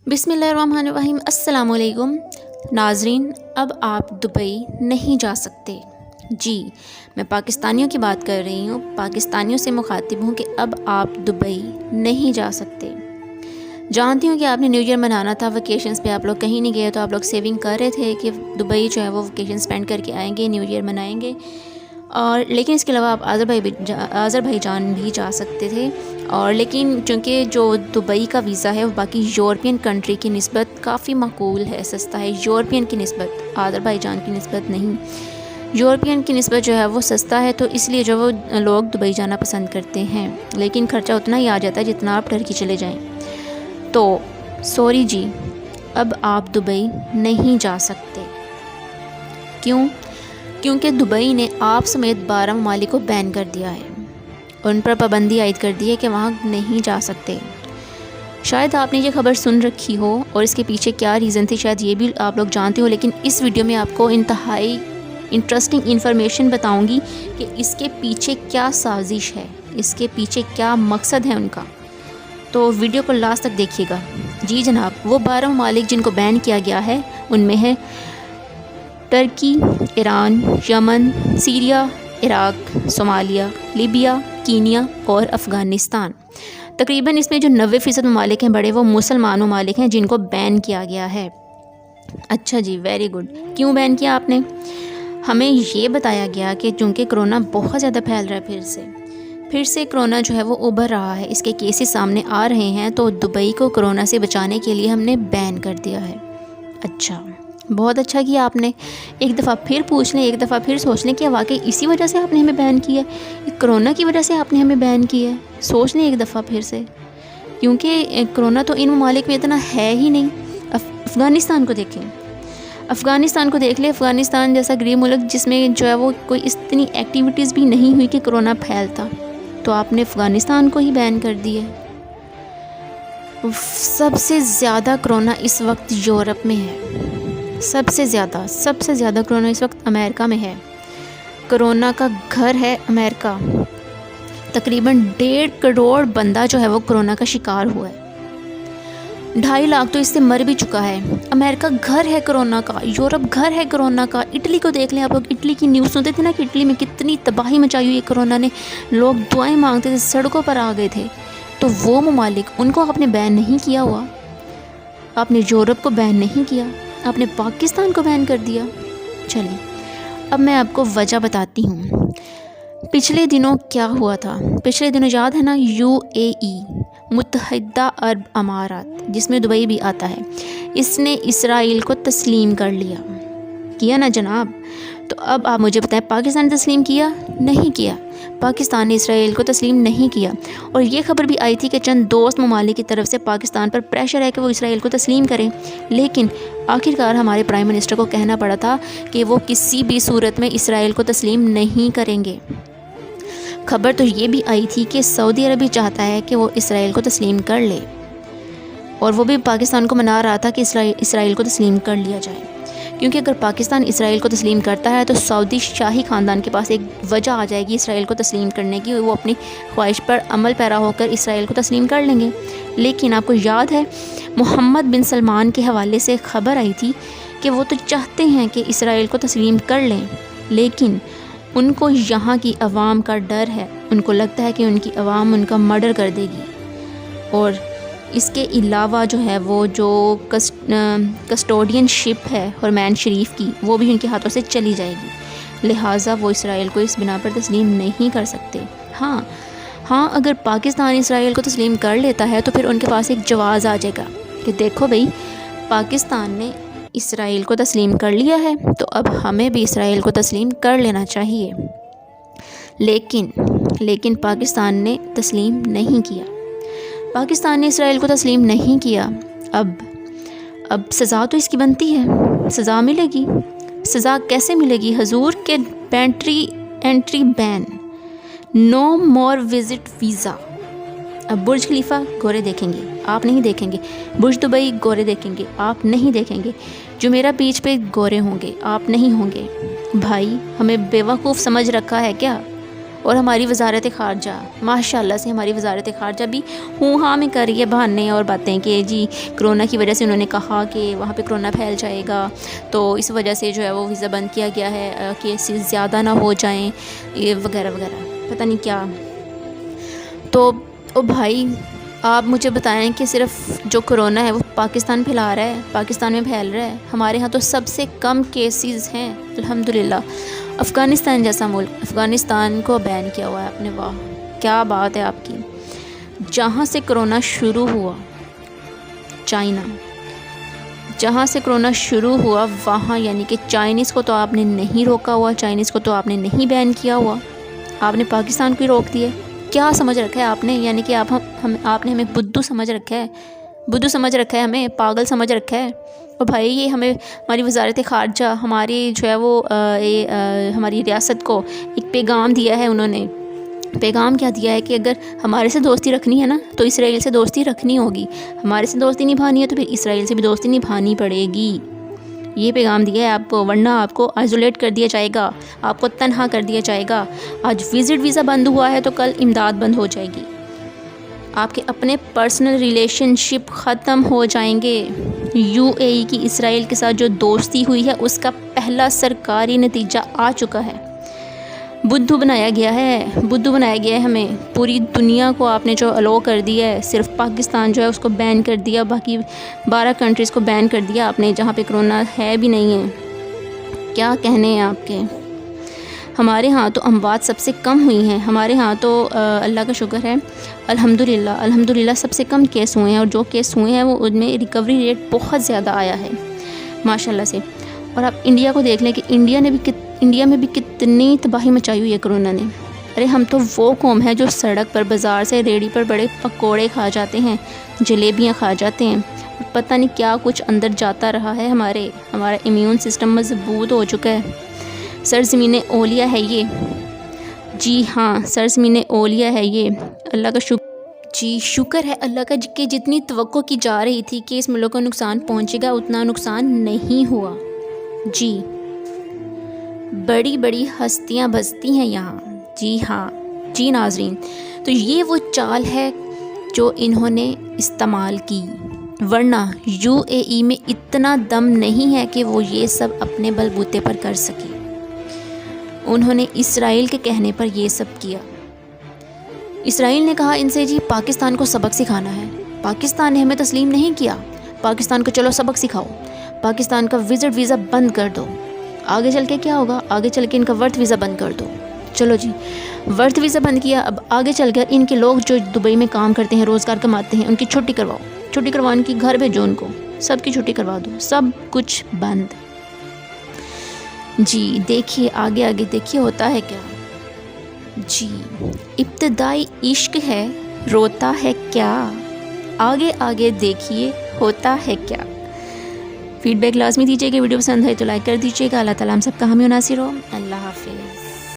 बिस्मिल्लाहिर्रहमानिर्रहीम। अस्सलाम वालेकुम नाज़रीन। अब आप दुबई नहीं जा सकते। जी, मैं पाकिस्तानियों की बात कर रही हूँ, पाकिस्तानियों से मुखातिब हूँ कि अब आप दुबई नहीं जा सकते। जानती हूँ कि आपने न्यू ईयर मनाना था, वेकेशंस पे आप लोग कहीं नहीं गए, तो आप लोग सेविंग कर रहे थे कि दुबई जो है वो वेकेशन स्पेंड करके आएंगे, न्यू ईयर मनाएंगे। और लेकिन इसके अलावा आप आज़रबाईजान भी जा सकते थे। और लेकिन चूँकि जो दुबई का वीज़ा है वो बाकी यूरोपियन कंट्री की निस्बत काफ़ी माकूल है, सस्ता है। यूरोपियन की निस्बत, आज़रबाईजान की निस्बत नहीं, यूरोपियन की निस्बत जो है वो सस्ता है, तो इसलिए जो वो लोग दुबई जाना पसंद करते हैं। लेकिन ख़र्चा उतना ही आ जाता है जितना आप टर्की चले जाएँ। तो सॉरी जी, अब आप दुबई नहीं जा सकते। क्यों? क्योंकि दुबई ने आप समेत 12 ममालिक को बैन कर दिया है, उन पर पाबंदी आयद कर दी है कि वहाँ नहीं जा सकते। शायद आपने ये खबर सुन रखी हो और इसके पीछे क्या रीज़न थी शायद ये भी आप लोग जानते हो, लेकिन इस वीडियो में आपको इंतहाई इंटरेस्टिंग इन्फॉर्मेशन बताऊंगी कि इसके पीछे क्या साजिश है, इसके पीछे क्या मकसद है उनका। तो वीडियो को लास्ट तक देखिएगा। जी जनाब, वो 12 ममालिक जिनको बैन किया गया है उनमें है Turkey, Iran, Yemen, Syria, Iraq, Somalia, Libya, Kenya और अफ़गानिस्तान। तकरीबन इसमें जो 90% ममालिक हैं बड़े, वो मुसलमान ममालिक हैं जिनको बैन किया गया है। अच्छा जी, वेरी गुड। क्यों बैन किया आपने? हमें ये बताया गया कि चूँकि कोरोना बहुत ज़्यादा फैल रहा है, फिर से कोरोना जो है वो उभर रहा है, इसके केसेस सामने आ रहे हैं, तो दुबई को कोरोना से बचाने के लिए हमने बैन कर दिया है। अच्छा, बहुत अच्छा किया आपने। एक दफ़ा फिर पूछ लें, एक दफ़ा फिर सोच लें कि वाकई इसी वजह से आपने हमें बैन किया है, कोरोना की वजह से आपने हमें बैन किया है। सोच लें एक दफ़ा फिर से, क्योंकि कोरोना तो इन ममालिक में इतना है ही नहीं। अफ़गानिस्तान को देखें, अफ़गानिस्तान को देख लें। अफ़गानिस्तान जैसा गरीब मुल्क जिसमें जो है वो कोई इतनी एक्टिविटीज़ भी नहीं हुई कि कोरोना फैलता, तो आपने अफ़गानिस्तान को ही बैन कर दिया। सबसे ज़्यादा कोरोना इस वक्त यूरोप में है, सबसे ज़्यादा कोरोना इस वक्त अमेरिका में है। कोरोना का घर है अमेरिका। तकरीबन 1.5 करोड़ बंदा जो है वो कोरोना का शिकार हुआ है। 2.5 लाख तो इससे मर भी चुका है। अमेरिका घर है कोरोना का, यूरोप घर है कोरोना का। इटली को देख लें आप लोग, इटली की न्यूज़ सुनते थे ना कि इटली में कितनी तबाही मचाई हुई है कोरोना ने, लोग दुआएं मांगते थे, सड़कों पर आ गए थे। तो वो ममालिक, उनको आपने बैन नहीं किया हुआ, आपने यूरोप को बैन नहीं किया, आपने पाकिस्तान को बैन कर दिया। चलिए अब मैं आपको वजह बताती हूँ। पिछले दिनों क्या हुआ था? पिछले दिनों याद है ना, UAE, मुत्तहिदा अरब अमारात, जिसमें दुबई भी आता है, इसने इसराइल को तस्लीम कर लिया, किया ना जनाब? तो अब आप मुझे बताएं, पाकिस्तान ने तस्लीम किया? नहीं किया। पाकिस्तान ने इसराइल को तस्लीम नहीं किया। और ये खबर भी आई थी कि चंद दोस्त ममालिक की तरफ से पाकिस्तान पर प्रेशर है कि वो इसराइल को तस्लीम करें, लेकिन आखिरकार हमारे प्राइम मिनिस्टर को कहना पड़ा था कि वो किसी भी सूरत में इसराइल को तस्लीम नहीं करेंगे। खबर तो ये भी आई थी कि सऊदी अरब भी चाहता है कि वो इसराइल को तस्लीम कर ले, और वो भी पाकिस्तान को मना रहा था कि इसराइल को तस्लीम कर लिया जाए, क्योंकि अगर पाकिस्तान इसराइल को तस्लीम करता है तो सऊदी शाही ख़ानदान के पास एक वजह आ जाएगी इसराइल को तस्लीम करने की, वो अपनी ख्वाहिश पर अमल पैरा होकर इसराइल को तस्लीम कर लेंगे। लेकिन आपको याद है, मोहम्मद बिन सलमान के हवाले से खबर आई थी कि वो तो चाहते हैं कि इसराइल को तस्लीम कर लें, लेकिन उनको यहाँ की आवाम का डर है। उनको लगता है कि उनकी आवाम उनका मर्डर कर देगी, और इसके अलावा जो है वो जो कस्टोडियन शिप है हरमैन शरीफ की, वो भी उनके हाथों से चली जाएगी। लिहाजा वो इसराइल को इस बिना पर तस्लीम नहीं कर सकते। हाँ, अगर पाकिस्तान इसराइल को तस्लीम कर लेता है तो फिर उनके पास एक जवाज़ आ जाएगा कि देखो भाई, पाकिस्तान ने इसराइल को तस्लीम कर लिया है, तो अब हमें भी इसराइल को तस्लीम कर लेना चाहिए। लेकिन पाकिस्तान ने तस्लीम नहीं किया। पाकिस्तान ने इसराइल को तस्लीम नहीं किया। अब सज़ा तो इसकी बनती है, सज़ा मिलेगी। सज़ा कैसे मिलेगी? हुजूर के एंट्री बैन, नो मोर विज़िट वीज़ा। अब बुर्ज खलीफा गोरे देखेंगे, आप नहीं देखेंगे। बुर्ज दुबई गोरे देखेंगे, आप नहीं देखेंगे। जुमेरा बीच पे गोरे होंगे, आप नहीं होंगे। भाई, हमें बेवकूफ़ समझ रखा है क्या? اور ہماری وزارت خارجہ ماشاءاللہ سے ہماری وزارت خارجہ بھی ہوں ہاں میں کر رہی ہے بہانے اور باتیں کہ جی کرونا کی وجہ سے انہوں نے کہا کہ وہاں پہ کرونا پھیل جائے گا تو اس وجہ سے جو ہے وہ ویزا بند کیا گیا ہے، کیسز زیادہ نہ ہو جائیں، یہ وغیرہ وغیرہ پتہ نہیں کیا۔ تو او بھائی آپ مجھے بتائیں کہ صرف جو کرونا ہے وہ پاکستان پھیلا رہا ہے، پاکستان میں پھیل رہا ہے؟ ہمارے ہاں تو سب سے کم کیسز ہیں الحمدللہ۔ افغانستان جیسا ملک، افغانستان کو بین کیا ہوا ہے آپ نے، واہ کیا بات ہے آپ کی۔ جہاں سے کرونا شروع ہوا چائنا، جہاں سے کرونا شروع ہوا وہاں یعنی کہ چائنیز کو تو آپ نے نہیں روکا ہوا، چائنیز کو تو آپ نے نہیں بین کیا ہوا، آپ نے پاکستان کو ہی روک دیا۔ کیا سمجھ رکھا ہے آپ نے؟ یعنی کہ آپ نے ہمیں بدھو سمجھ رکھا ہے، بدھو سمجھ رکھا ہے، ہمیں پاگل سمجھ رکھا ہے۔ اور بھائی یہ ہماری وزارت خارجہ ہماری جو ہے وہ ہماری ریاست کو ایک پیغام دیا ہے، انہوں نے پیغام کیا دیا ہے کہ اگر ہمارے سے دوستی رکھنی ہے نا تو اسرائیل سے دوستی رکھنی ہوگی، ہمارے سے دوستی نبھانی ہے تو پھر اسرائیل سے بھی دوستی نبھانی پڑے گی۔ یہ پیغام دیا ہے آپ کو، ورنہ آپ کو آئسولیٹ کر دیا جائے گا، آپ کو تنہا کر دیا جائے گا۔ آج وزٹ ویزا بند ہوا ہے تو کل امداد بند ہو جائے گی، آپ کے اپنے پرسنل ریلیشن شپ ختم ہو جائیں گے۔ یو اے ای کی اسرائیل کے ساتھ جو دوستی ہوئی ہے اس کا پہلا سرکاری نتیجہ آ چکا ہے۔ بدھو بنایا گیا ہے، بدھو بنایا گیا ہے ہمیں، پوری دنیا کو آپ نے جو الاؤ کر دیا ہے، صرف پاکستان جو ہے اس کو بین کر دیا، باقی 12 کنٹریز کو بین کر دیا آپ نے جہاں پہ کرونا ہے بھی نہیں ہے۔ کیا کہنے ہیں آپ کے؟ ہمارے ہاں تو اموات سب سے کم ہوئی ہیں، ہمارے ہاں تو اللہ کا شکر ہے الحمدللہ سب سے کم کیس ہوئے ہیں، اور جو کیس ہوئے ہیں وہ ان میں ریکوری ریٹ بہت زیادہ آیا ہے ماشاءاللہ سے۔ اور آپ انڈیا کو دیکھ لیں کہ انڈیا میں بھی کتنی تباہی مچائی ہوئی ہے کرونا نے۔ ارے ہم تو وہ قوم ہے جو سڑک پر بازار سے ریڑھی پر بڑے پکوڑے کھا جاتے ہیں، جلیبیاں کھا جاتے ہیں، پتہ نہیں کیا کچھ اندر جاتا رہا ہے، ہمارا امیون سسٹم مضبوط ہو چکا ہے۔ سرزمین اولیاء ہے یہ، جی ہاں سرزمین اولیاء ہے یہ، اللہ کا شکر، جی شکر ہے اللہ کا کہ جتنی توقع کی جا رہی تھی کہ اس ملک کو نقصان پہنچے گا اتنا نقصان نہیں ہوا۔ جی بڑی بڑی ہستیاں بستی ہیں یہاں، جی ہاں جی ناظرین، تو یہ وہ چال ہے جو انہوں نے استعمال کی، ورنہ یو اے ای میں اتنا دم نہیں ہے کہ وہ یہ سب اپنے بل بوتے پر کر سکے۔ انہوں نے اسرائیل کے کہنے پر یہ سب کیا۔ اسرائیل نے کہا ان سے جی پاکستان کو سبق سکھانا ہے، پاکستان نے ہمیں تسلیم نہیں کیا، پاکستان کو چلو سبق سکھاؤ، پاکستان کا وزٹ ویزا بند کر دو۔ آگے چل کے کیا ہوگا؟ آگے چل کے ان کا ورتھ ویزا بند کر دو۔ چلو جی ورتھ ویزا بند کیا، اب آگے چل کر ان کے لوگ جو دبئی میں کام کرتے ہیں، روزگار کماتے ہیں، ان کی چھٹی کرواؤ، چھٹی کرواؤ، ان کی گھر بھیجو، ان کو سب کی چھٹی کروا دو، سب کچھ بند۔ جی دیکھیے آگے دیکھیے ہوتا ہے کیا۔ جی ابتدائی عشق ہے روتا ہے کیا، آگے دیکھیے ہوتا ہے کیا۔ فیڈ بیک لازمی دیجیے گا، ویڈیو پسند ہے تو لائک کر دیجیے گا۔ اللہ تعالیٰ ہم سب کا حامی و ناصر ہو۔ اللہ حافظ۔